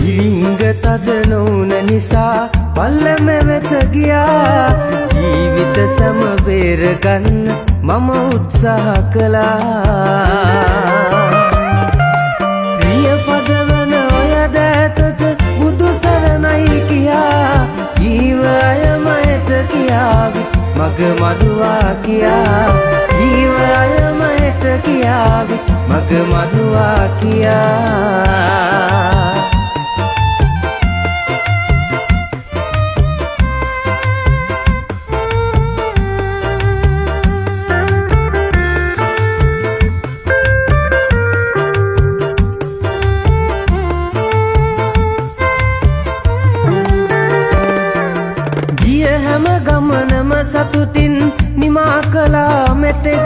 ඉරිංග තද නොවුන නිසා පල්ලම වෙත ගියා. ජීවිත සම බේරගන්න මම උත්සාහ කළා. ප්‍රිය පදවන ඔය දෑතට බුදු සරණයි කියා. ජීව අයම එත කියාවි මග මරුවා කියා. ජීව අයම එත කියාවි මග මරුවා කියා. හැම ගමනම සතුටින් නිමා කළා මෙතෙක්.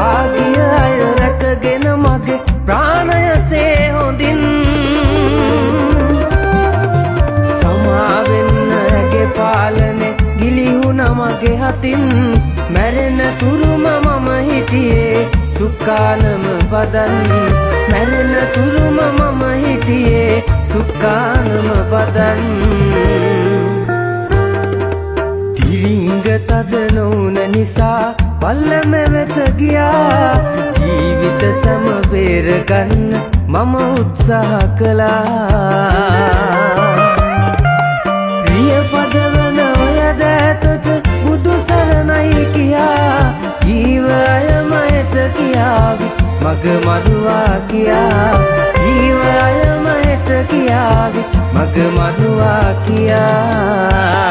ආගිය අය රැකගෙන මගේ ප්‍රාණයසේ හොඳින්. සමාවෙන්න ඇගේ පාලනේ ගිලිහුණ මගේ හතින්. මැරෙන තුරුම මම හිටියේ සුක්කානම බදන්. මැරෙන තුරුම මම හිටියේ සුක්කානම බදන්. ඉරිංග තද නොවුන නිසා පල්ලම වෙත ගියා. ජීවිත සම බේරගන්න මම උත්සාහ කළා. ප්‍රිය පදවන ඔය දෑතට බුදු සරණයි කියා. ජීව අයම එත කියාවි මග මරුවා කියා. ජීව අයම එත කියාවි මග මරුවා කියා.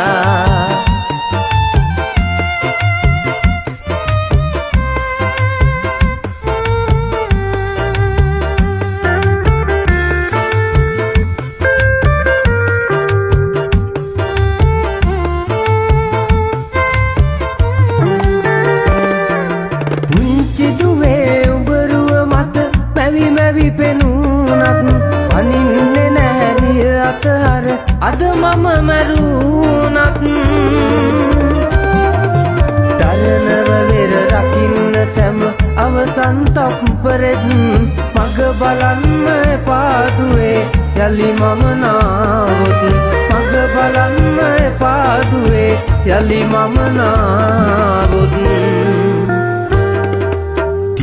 මැවි පෙනුනත් පනින්නේ නැහැලිය අතහර අද මම මැරුණත්. දරනව වෙර රකින්න සැම අවසන් තප්පරෙත් මග බලන්න එපාදුවේ යලි මම නාවොත්. මග බලන්න එපාදුවේ යලි මම නාවොත්.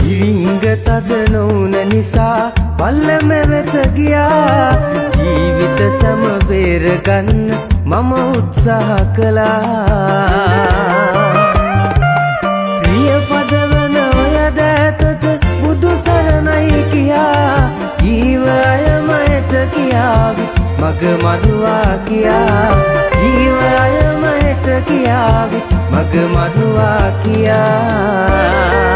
ඉරිංග තද නොවුන නිසා පල්ලම වෙත ගියා. ජීවිත සම බේරගන්න මම උත්සාහ කළා. ප්‍රිය පදවන ඔය දෑතට බුදු සරණයි කියා. ජීව අයම එත කියාවි මග මරුවා කියා. ජීව අයම එත කියාවි මග මරුවා කියා.